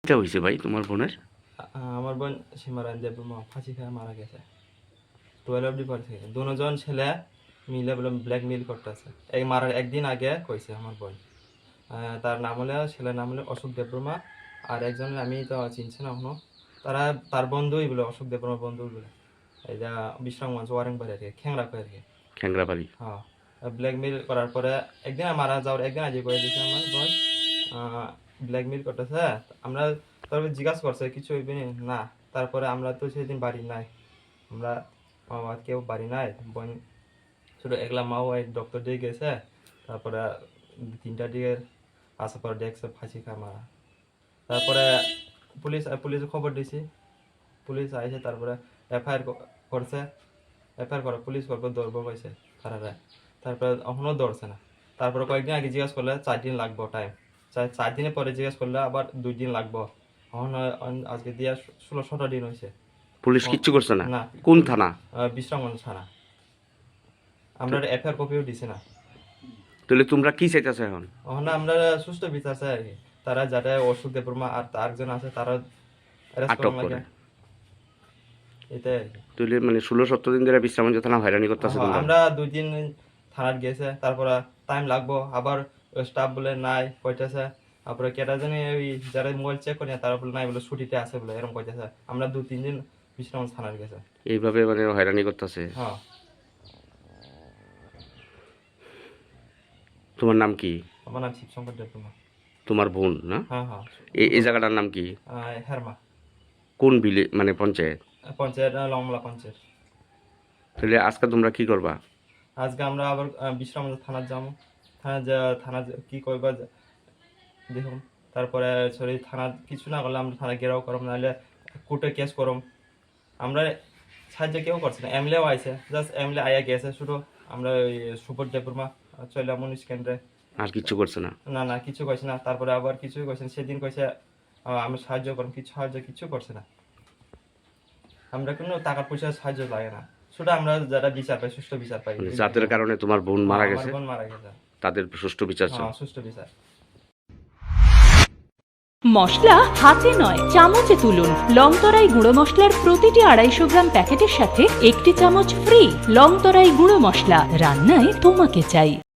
এটা হয়েছে ভাই তোমার বোনের? আমার বোন সীমারান দেববর্মা ফাঁসি খায় মারা গেছে 12 ডিপার থেকে দুজন ছেলে মিলে বলে ব্ল্যাকমেইল করতেছে এই মারার একদিন আগে কইছে আমার বোন। তার নাম হলো ছেলের নাম হলো অশোক দেববর্মা আর একজনের আমি তো চিনছি না এখনো। তারা তার বন্ধুই বলে অশোক দেববর্মার বন্ধু বলে এই যা বিশ্রামগঞ্জ ওয়ারেংবাড়ি আর কি খেংরা করে আর কি খ্যাংরাবাড়ি। হ্যাঁ ব্ল্যাকমেইল করার পরে একদিন মারা যাওয়ার একদিন আগে করে দিয়েছে আমার বোন ব্ল্যাকমেইল করতেছে। আমরা তারপরে জিজ্ঞাসা করছে কিছু হইবে না। তারপরে আমরা তো সেদিন বাড়ি নাই, আমরা মা কেউ বাড়ি নাই, বোন শুধু একলা মাও ওই ডক্টর দিয়ে গেছে। তারপরে 3টার দিকে আসার পর দেখছে ফাঁসি খা মারা। তারপরে পুলিশে খবর দিয়েছি, পুলিশ আইছে তারপরে এফআইআর করছে। এফআইআর করে পুলিশ করবো ধরবো কইছে তারা। তারপরে এখনও ধরছে না। তারপরে কয়েকদিন আগে জিজ্ঞাসা করলে 4 দিন লাগবো টাইম, 4 দিনের পরে জিজ্ঞাসা করলে আবার 2 দিন লাগবো। এখন আজকে দিয়া 16-17 দিন হয়েছে। পুলিশ কিচ্ছু করছে না? না। কোন থানা? বিশ্রামগঞ্জ থানা। আমরা এফআইআর কপিও দিছি না। তাহলে তোমরা কি চাইতেছো এখন? এখন আমরা সুষ্ঠু বিচার চাই আর কি। তারা যারা অশোক দেববর্মা আর আরেকজন আছে তারা আটক করে এটাই আর কি। তাহলে মানে 16-17 দিন ধরে বিশ্রামগঞ্জ থানা হয়রানি করতেছে তোমরা? আমরা 2 দিন থানার গেছে, তারপরে টাইম লাগবো, আবার স্টাফ বলে নাই কইতেছে। তারপরে কেটা জানি ওই যারা মোবাইল চেক করে তারা বলে নাই বলে ছুটিতে আছে বলে এরকম কইতেছে। আমরা 2-3 দিন বিশ্রামগঞ্জ থানার গেছে। এইভাবে মানে হয়রানি করতেছে। হ্যাঁ। তোমার নাম কি? আমার নাম শিবশঙ্কর দেববর্মা। তোমার বোন না? হ্যাঁ হ্যাঁ। এই জায়গাটার নাম কি? হেরমা কোন মানে পঞ্চায়েত? পঞ্চায়েত লংলা পঞ্চায়েত। তাহলে আজকে তোমরা কি করবা? আজকে আমরা আবার বিশ্রামগঞ্জ থানার যাবো। থানা কি করবা দেখুন। তারপরে সরি থানা কিছু না করলে আমরা থানা ঘেরাও করম, নাহলে কোর্টে কেস করম। আমরা সাহায্য কেউ করছে না, এমএলএও আইছে, জাস্ট এমএলএ আইয়া গেছে শুধু। আমরা ওই সুপোর্ট দেববর্মা চলে মনীষ কেন্দ্রে আর কিচ্ছু করছে না? না না কিছু কইছে না। তারপরে আবার কিছুই কইছে না। সেদিন কইছে আমি সাহায্য করম, কিছু করছে না। আমরা কোনো টাকা পয়সা সাহায্য লাগে না, শুধু আমরা যারা বিচার পাই সুষ্ঠু বিচার পাই। যাদের কারণে তোমার বোন মারা গেছে বোন মারা গেছে তাদের সুষ্ঠু বিচার চাও? হ্যাঁ সুষ্ঠু বিচার। মশলা হাতে নয় চামচে তুলুন। লংতরাই গুঁড়ো মশলার প্রতিটি 250 গ্রাম প্যাকেটের সাথে 1টি চামচ ফ্রি। লংতরাই গুঁড়ো মশলা, রান্নায় তোমাকে চাই।